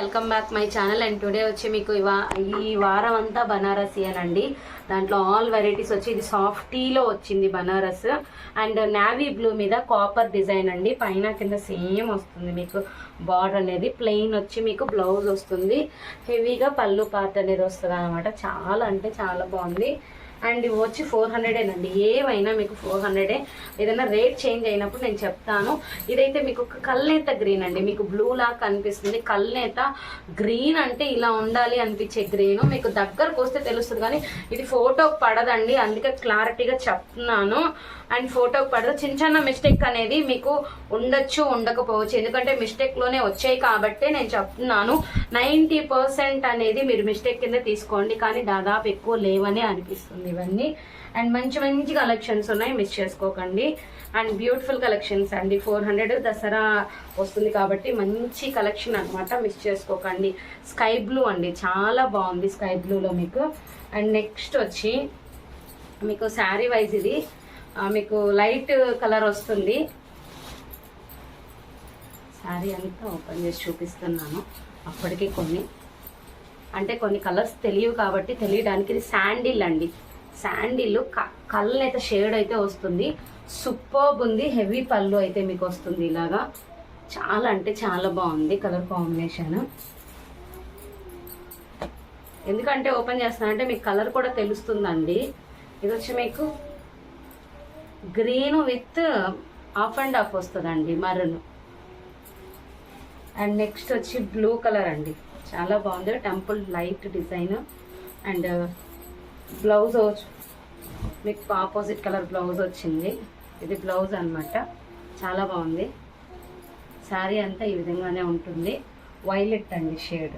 Welcome back my channel. And today వచ్చి మీకు ఈ వారం అంతా బనారసి అనండి. దాంట్లో ఆల్ వెరైటీస్ వచ్చి ఇది సాఫ్టీలో వచ్చింది బనారస్ అండ్ నావీ బ్లూ మీద కాపర్ డిజైన్ అండి. పైన కింద సేమ్ వస్తుంది మీకు బార్డర్ అనేది. ప్లెయిన్ వచ్చి మీకు బ్లౌజ్ వస్తుంది. హెవీగా పళ్ళు పార్ట్ అనేది వస్తుంది అనమాట. చాలా అంటే చాలా బాగుంది. అండ్ ఇవి వచ్చి 400 అండి. ఏవైనా మీకు 400. ఏదైనా రేట్ చేంజ్ అయినప్పుడు నేను చెప్తాను. ఇదైతే మీకు ఒక కల్నేత గ్రీన్ అండి. మీకు బ్లూ లాగా కనిపిస్తుంది. కల్నేత గ్రీన్ అంటే ఇలా ఉండాలి అనిపించే గ్రీన్. మీకు దగ్గరకు వస్తే తెలుస్తుంది కానీ ఇది ఫోటోకి పడదండి, అందుకే క్లారిటీగా చెప్తున్నాను. అండ్ ఫోటోకి పడదు. చిన్న చిన్న మిస్టేక్ అనేది మీకు ఉండొచ్చు, ఉండకపోవచ్చు. ఎందుకంటే మిస్టేక్లోనే వచ్చాయి కాబట్టి నేను చెప్తున్నాను. 90% అనేది మీరు మిస్టేక్ కింద తీసుకోండి, కానీ దాదాపు ఎక్కువ లేవని అనిపిస్తుంది ఇవన్నీ. అండ్ మంచి మంచి కలెక్షన్స్ ఉన్నాయి, మిస్ చేసుకోకండి. అండ్ బ్యూటిఫుల్ కలెక్షన్స్ అండి. 400 దసరా వస్తుంది కాబట్టి మంచి కలెక్షన్ అనమాట, మిస్ చేసుకోకండి. స్కై బ్లూ అండి, చాలా బాగుంది స్కై బ్లూలో మీకు. అండ్ నెక్స్ట్ వచ్చి మీకు శారీ వైజ్ ఇది మీకు లైట్ కలర్ వస్తుంది. శారీ అంతా ఓపెన్ చేసి చూపిస్తున్నాను. అప్పటికి కొన్ని కలర్స్ తెలియవు కాబట్టి తెలియడానికి. ఇది శాండిల్ అండి. శాండిల్ కలర్ అయితే షేడ్ అయితే వస్తుంది. సూపర్బ్ ఉంది. హెవీ పళ్ళు అయితే మీకు వస్తుంది ఇలాగా. చాలా అంటే చాలా బాగుంది కలర్ కాంబినేషన్. ఎందుకంటే ఓపెన్ చేస్తానంటే మీకు కలర్ కూడా తెలుస్తుందండి. ఇది వచ్చి మీకు green with of and of వస్తుందండి, మరూన్. అండ్ నెక్స్ట్ వచ్చి బ్లూ కలర్ అండి, చాలా బాగుంది. Temple light design. And blouse మీకు ఆపోజిట్ కలర్ బ్లౌజ్ వచ్చింది. ఇది బ్లౌజ్ అనమాట, చాలా బాగుంది. శారీ అంతా ఈ విధంగానే ఉంటుంది. వైలెట్ అండి shade.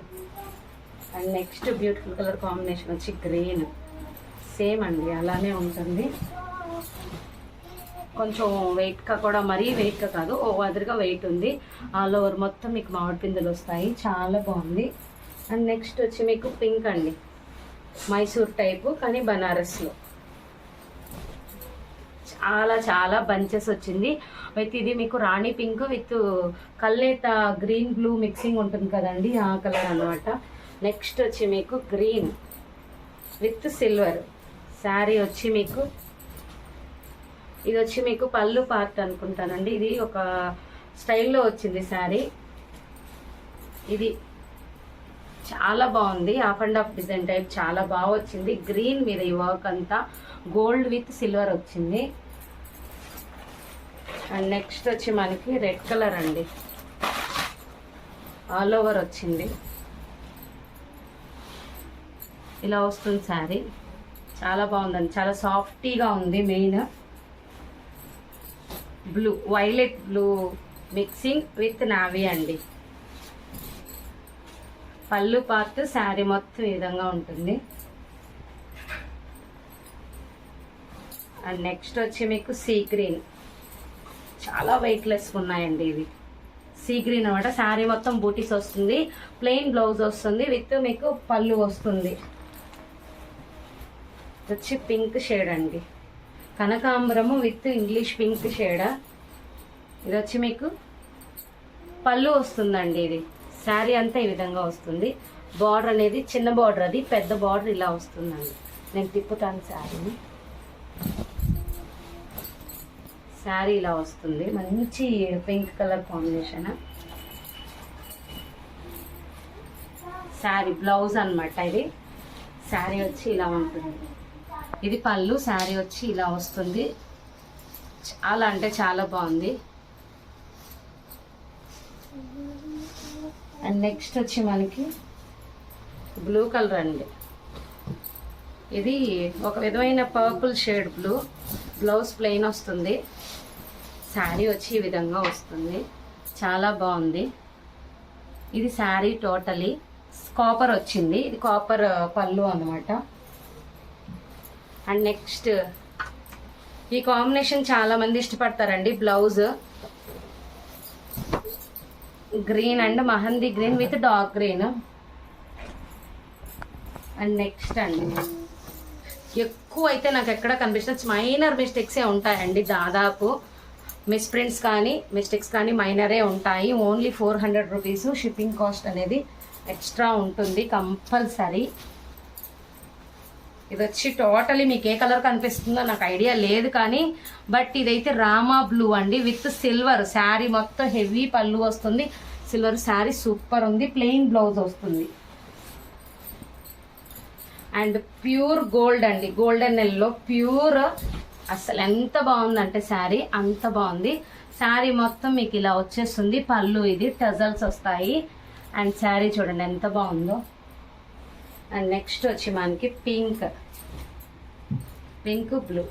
And next beautiful colour combination వచ్చి గ్రీన్. సేమ్ అండి అలానే ఉంటుంది. కొంచెం వెయిట్గా కూడా, మరీ వెయిట్గా కాదు, ఓ మాదిరిగా వెయిట్ ఉంది. ఆల్ ఓవర్ మొత్తం మీకు మామిడి పిందెలు వస్తాయి. చాలా బాగుంది. అండ్ నెక్స్ట్ వచ్చి మీకు పింక్ అండి, మైసూర్ టైపు కానీ బనారస్లో. చాలా చాలా బంచెస్ వచ్చింది. విత్ ఇది మీకు రాణి పింక్ విత్ కల్లేత గ్రీన్ బ్లూ మిక్సింగ్ ఉంటుంది కదండి, ఆ కలర్ అనమాట. నెక్స్ట్ వచ్చి మీకు గ్రీన్ విత్ సిల్వర్. శారీ వచ్చి మీకు ఇది వచ్చి మీకు పళ్ళు పార్ట్ అనుకుంటానండి. ఇది ఒక స్టైల్లో వచ్చింది శారీ. ఇది చాలా బాగుంది. Half and half design type చాలా బాగా వచ్చింది. గ్రీన్ మీద ఈ వర్క్ అంతా గోల్డ్ విత్ సిల్వర్ వచ్చింది. అండ్ నెక్స్ట్ వచ్చి మనకి రెడ్ కలర్ అండి, ఆల్ ఓవర్ వచ్చింది. ఇలా వస్తుంది శారీ. చాలా బాగుందండి, చాలా సాఫ్టీగా ఉంది. Main blue, violet blue mixing with navy అండి. పళ్ళు పార్ట్ శారీ మొత్తం ఈ విధంగా ఉంటుంది. అండ్ నెక్స్ట్ వచ్చి మీకు సీ గ్రీన్. చాలా వెయిట్లెస్ ఉన్నాయండి ఇవి. సీ గ్రీన్ అనమాట. శారీ మొత్తం బూటీస్ వస్తుంది. ప్లెయిన్ బ్లౌజ్ వస్తుంది విత్ మీకు పళ్ళు వస్తుంది. వచ్చి పింక్ షేడ్ అండి, కనకాంబరము విత్ ఇంగ్లీష్ పింక్ షేడ్. ఇది వచ్చి మీకు పళ్ళు వస్తుందండి. ఇది శారీ అంతా ఈ విధంగా వస్తుంది. బార్డర్ అనేది చిన్న బార్డర్, అది పెద్ద బార్డర్ ఇలా వస్తుందండి. నేను తిప్పుతాను శారీని. శారీ ఇలా వస్తుంది, మంచి pink colour combination. Sari blouse అనమాట. ఇది శారీ వచ్చి ఇలా ఉంటుంది. ఇది పళ్ళు. శారీ వచ్చి ఇలా వస్తుంది. చాలా అంటే చాలా బాగుంది. అండ్ నెక్స్ట్ వచ్చి మనకి బ్లూ కలర్ అండి. ఇది ఒక విధమైన purple shade blue. Blouse plain వస్తుంది. శారీ వచ్చి ఈ విధంగా వస్తుంది. చాలా బాగుంది. ఇది శారీ టోటలీ కాపర్ వచ్చింది. ఇది కాపర్ పళ్ళు అన్నమాట. అండ్ నెక్స్ట్ ఈ కాంబినేషన్ చాలా మంది ఇష్టపడతారండి. Blouse green and mehndi green with dark green. And next అండి ఎక్కువ అయితే నాకు ఎక్కడ కనిపిస్తుంది మైనర్ మిస్టేక్సే ఉంటాయండి. దాదాపు మిస్ప్రింట్స్ కానీ మిస్టేక్స్ కానీ మైనరే ఉంటాయి. Only 400 rupees. షిప్పింగ్ కాస్ట్ అనేది ఎక్స్ట్రా ఉంటుంది కంపల్సరీ. ఇది వచ్చి టోటలీ మీకు ఏ కలర్ కనిపిస్తుందో నాకు ఐడియా లేదు కానీ బట్ ఇదైతే రామా బ్లూ అండి విత్ సిల్వర్. శారీ మొత్తం హెవీ పళ్ళు వస్తుంది. సిల్వర్ శారీ సూపర్ ఉంది. ప్లెయిన్ బ్లౌజ్ వస్తుంది. అండ్ ప్యూర్ గోల్డ్ అండి, గోల్డెన్ ఎల్లో ప్యూర్. అసలు ఎంత బాగుందంటే శారీ అంత బాగుంది. శారీ మొత్తం మీకు ఇలా వచ్చేస్తుంది. పళ్ళు ఇది టజల్స్ వస్తాయి. అండ్ శారీ చూడండి ఎంత బాగుందో. అండ్ నెక్స్ట్ వచ్చి మనకి పింక్ బ్లూ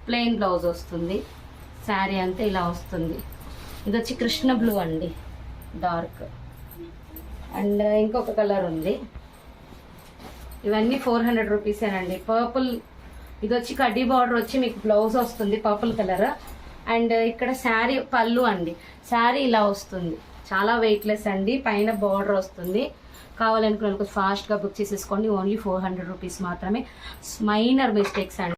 ప్లెయిన్ బ్లౌజ్ వస్తుంది. శారీ అంతా ఇలా వస్తుంది. ఇది వచ్చి కృష్ణ బ్లూ అండి డార్క్. అండ్ ఇంకొక కలర్ ఉంది. ఇవన్నీ 400 రూపీసేనండి. పర్పుల్ ఇది వచ్చి కడ్డీ బార్డర్ వచ్చి మీకు బ్లౌజ్ వస్తుంది పర్పుల్ కలర్. అండ్ ఇక్కడ శారీ పళ్ళు అండి. శారీ ఇలా వస్తుంది. చాలా వెయిట్లెస్ అండి. పైన బార్డర్ వస్తుంది. కావాలనుకున్న ఫాస్ట్గా బుక్ చేసేసుకోండి. ఓన్లీ 400 రూపీస్ మాత్రమే. మైనర్ మిస్టేక్స్ అండి.